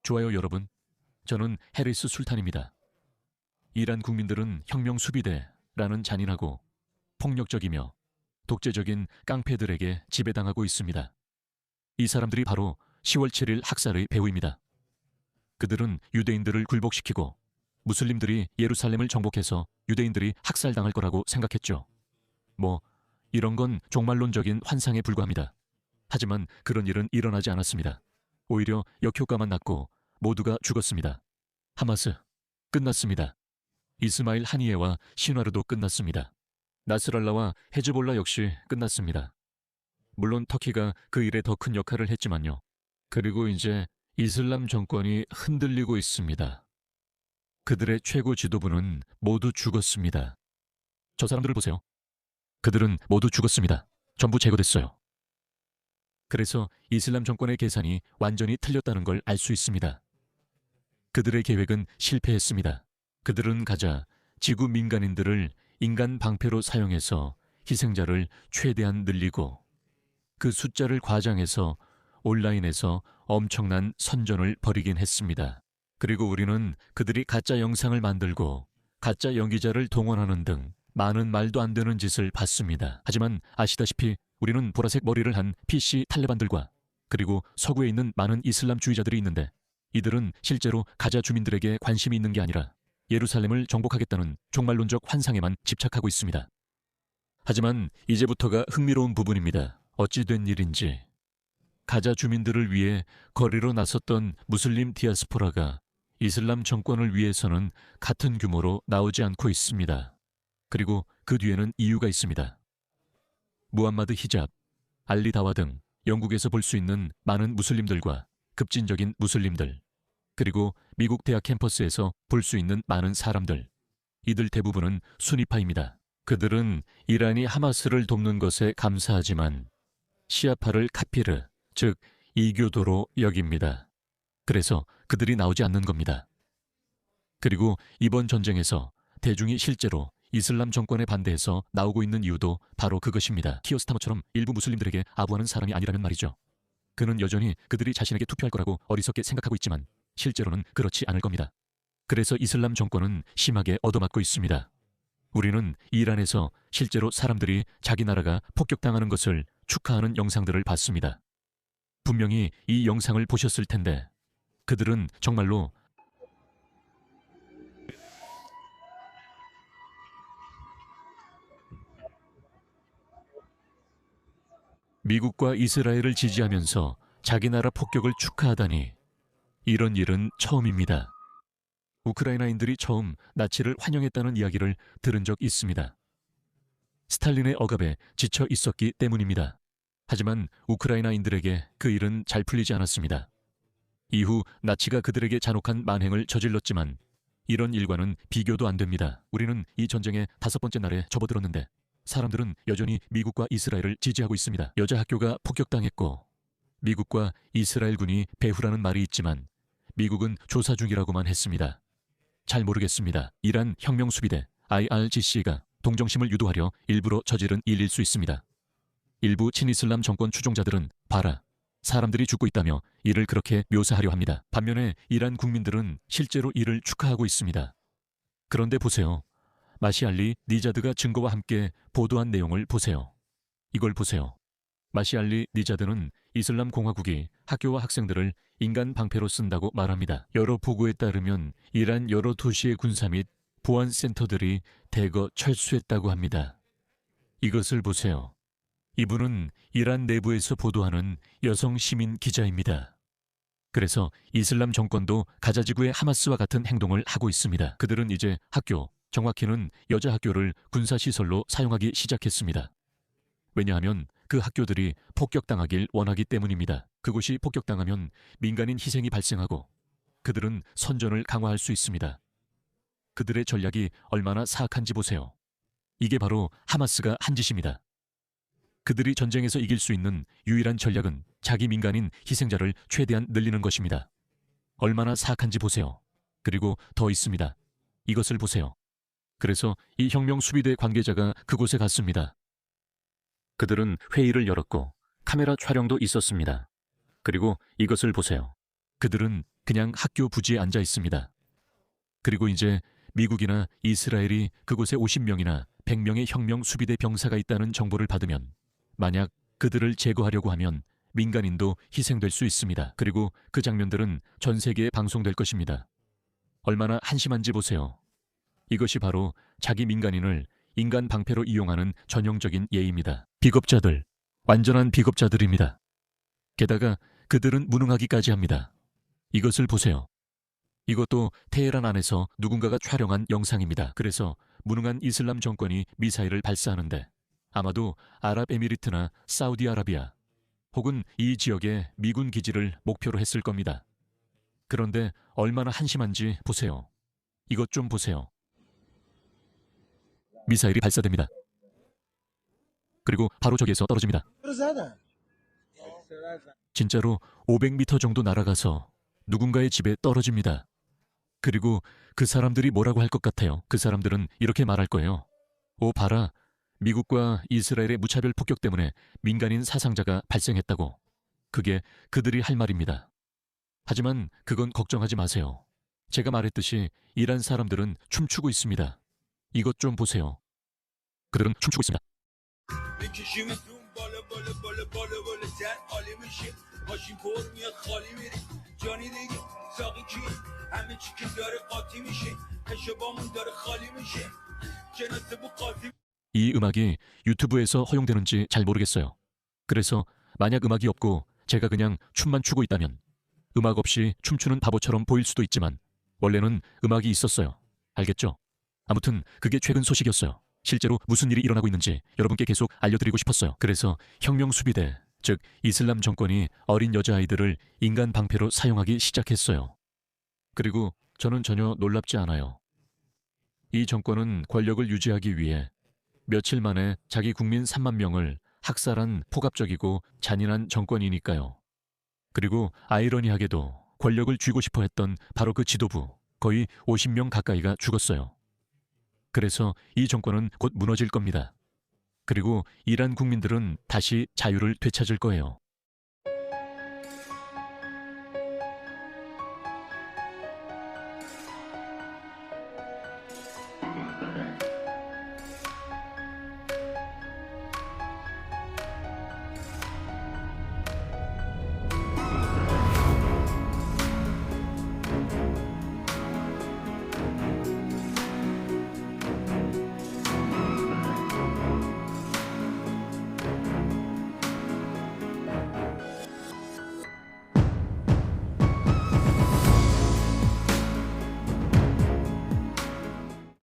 좋아요 여러분, 저는 해리스 술탄입니다. 이란 국민들은 혁명 수비대라는 잔인하고 폭력적이며 독재적인 깡패들에게 지배당하고 있습니다. 이 사람들이 바로 10월 7일 학살의 배후입니다. 그들은 유대인들을 굴복시키고 무슬림들이 예루살렘을 정복해서 유대인들이 학살당할 거라고 생각했죠. 이런 건 종말론적인 환상에 불과합니다. 하지만 그런 일은 일어나지 않았습니다. 오히려 역효과만 났고 모두가 죽었습니다. 하마스, 끝났습니다. 이스마일 하니예와 신화르도 끝났습니다. 나스랄라와 헤즈볼라 역시 끝났습니다. 물론 터키가 그 일에 더 큰 역할을 했지만요. 그리고 이제 이슬람 정권이 흔들리고 있습니다. 그들의 최고 지도부는 모두 죽었습니다. 저 사람들을 보세요. 그들은 모두 죽었습니다. 전부 제거됐어요. 그래서 이슬람 정권의 계산이 완전히 틀렸다는 걸 알 수 있습니다. 그들의 계획은 실패했습니다. 그들은 가자 지구 민간인들을 인간 방패로 사용해서 희생자를 최대한 늘리고 그 숫자를 과장해서 온라인에서 엄청난 선전을 벌이긴 했습니다. 그리고 우리는 그들이 가짜 영상을 만들고 가짜 연기자를 동원하는 등 많은 말도 안 되는 짓을 봤습니다. 하지만 아시다시피 우리는 보라색 머리를 한 PC 탈레반들과 그리고 서구에 있는 많은 이슬람주의자들이 있는데 이들은 실제로 가자 주민들에게 관심이 있는 게 아니라 예루살렘을 정복하겠다는 종말론적 환상에만 집착하고 있습니다. 하지만 이제부터가 흥미로운 부분입니다. 어찌 된 일인지 가자 주민들을 위해 거리로 나섰던 무슬림 디아스포라가 이슬람 정권을 위해서는 같은 규모로 나오지 않고 있습니다. 그리고 그 뒤에는 이유가 있습니다. 무함마드 히잡, 알리 다와 등 영국에서 볼 수 있는 많은 무슬림들과 급진적인 무슬림들, 그리고 미국 대학 캠퍼스에서 볼 수 있는 많은 사람들, 이들 대부분은 수니파입니다. 그들은 이란이 하마스를 돕는 것에 감사하지만 시아파를 카피르, 즉 이교도로 여깁니다. 그래서 그들이 나오지 않는 겁니다. 그리고 이번 전쟁에서 대중이 실제로 이슬람 정권에 반대해서 나오고 있는 이유도 바로 그것입니다. 키어스타머처럼 일부 무슬림들에게 아부하는 사람이 아니라면 말이죠. 그는 여전히 그들이 자신에게 투표할 거라고 어리석게 생각하고 있지만 실제로는 그렇지 않을 겁니다. 그래서 이슬람 정권은 심하게 얻어맞고 있습니다. 우리는 이란에서 실제로 사람들이 자기 나라가 폭격당하는 것을 축하하는 영상들을 봤습니다. 분명히 이 영상을 보셨을 텐데 그들은 정말로 미국과 이스라엘을 지지하면서 자기 나라 폭격을 축하하다니 이런 일은 처음입니다. 우크라이나인들이 처음 나치를 환영했다는 이야기를 들은 적 있습니다. 스탈린의 억압에 지쳐 있었기 때문입니다. 하지만 우크라이나인들에게 그 일은 잘 풀리지 않았습니다. 이후 나치가 그들에게 잔혹한 만행을 저질렀지만 이런 일과는 비교도 안 됩니다. 우리는 이 전쟁의 5번째 날에 접어들었는데 사람들은 여전히 미국과 이스라엘을 지지하고 있습니다. 여자 학교가 폭격당했고 미국과 이스라엘군이 배후라는 말이 있지만 미국은 조사 중이라고만 했습니다. 잘 모르겠습니다. 이란 혁명수비대 IRGC가 동정심을 유도하려 일부러 저지른 일일 수 있습니다. 일부 친이슬람 정권 추종자들은 봐라, 사람들이 죽고 있다며 이를 그렇게 묘사하려 합니다. 반면에 이란 국민들은 실제로 이를 축하하고 있습니다. 그런데 보세요. 마시알리 니자드가 증거와 함께 보도한 내용을 보세요. 이걸 보세요. 마시알리 니자드는 이슬람 공화국이 학교와 학생들을 인간 방패로 쓴다고 말합니다. 여러 보고에 따르면 이란 여러 도시의 군사 및 보안센터들이 대거 철수했다고 합니다. 이것을 보세요. 이분은 이란 내부에서 보도하는 여성 시민 기자입니다. 그래서 이슬람 정권도 가자지구의 하마스와 같은 행동을 하고 있습니다. 그들은 이제 학교, 정확히는 여자 학교를 군사시설로 사용하기 시작했습니다. 왜냐하면 그 학교들이 폭격당하길 원하기 때문입니다. 그곳이 폭격당하면 민간인 희생이 발생하고 그들은 선전을 강화할 수 있습니다. 그들의 전략이 얼마나 사악한지 보세요. 이게 바로 하마스가 한 짓입니다. 그들이 전쟁에서 이길 수 있는 유일한 전략은 자기 민간인 희생자를 최대한 늘리는 것입니다. 얼마나 사악한지 보세요. 그리고 더 있습니다. 이것을 보세요. 그래서 이 혁명 수비대 관계자가 그곳에 갔습니다. 그들은 회의를 열었고 카메라 촬영도 있었습니다. 그리고 이것을 보세요. 그들은 그냥 학교 부지에 앉아 있습니다. 그리고 이제 미국이나 이스라엘이 그곳에 50명이나 100명의 혁명 수비대 병사가 있다는 정보를 받으면 만약 그들을 제거하려고 하면 민간인도 희생될 수 있습니다. 그리고 그 장면들은 전 세계에 방송될 것입니다. 얼마나 한심한지 보세요. 이것이 바로 자기 민간인을 인간 방패로 이용하는 전형적인 예입니다. 비겁자들, 완전한 비겁자들입니다. 게다가 그들은 무능하기까지 합니다. 이것을 보세요. 이것도 테헤란 안에서 누군가가 촬영한 영상입니다. 그래서 무능한 이슬람 정권이 미사일을 발사하는데 아마도 아랍에미리트나 사우디아라비아 혹은 이 지역의 미군 기지를 목표로 했을 겁니다. 그런데 얼마나 한심한지 보세요. 이것 좀 보세요. 미사일이 발사됩니다. 그리고 바로 저기에서 떨어집니다. 진짜로 500m 정도 날아가서 누군가의 집에 떨어집니다. 그리고 그 사람들이 뭐라고 할 것 같아요? 그 사람들은 이렇게 말할 거예요. 오, 봐라. 미국과 이스라엘의 무차별 폭격 때문에 민간인 사상자가 발생했다고. 그게 그들이 할 말입니다. 하지만 그건 걱정하지 마세요. 제가 말했듯이 이란 사람들은 춤추고 있습니다. 이것 좀 보세요. 그들은 춤추고 있습니다. 이 음악이 유튜브에서 허용되는지 잘 모르겠어요. 그래서 만약 음악이 없고 제가 그냥 춤만 추고 있다면 음악 없이 춤추는 바보처럼 보일 수도 있지만 원래는 음악이 있었어요. 알겠죠? 아무튼 그게 최근 소식이었어요. 실제로 무슨 일이 일어나고 있는지 여러분께 계속 알려드리고 싶었어요. 그래서 혁명 수비대, 즉 이슬람 정권이 어린 여자아이들을 인간 방패로 사용하기 시작했어요. 그리고 저는 전혀 놀랍지 않아요. 이 정권은 권력을 유지하기 위해 며칠 만에 자기 국민 3만 명을 학살한 폭압적이고 잔인한 정권이니까요. 그리고 아이러니하게도 권력을 쥐고 싶어 했던 바로 그 지도부, 거의 50명 가까이가 죽었어요. 그래서 이 정권은 곧 무너질 겁니다. 그리고 이란 국민들은 다시 자유를 되찾을 거예요.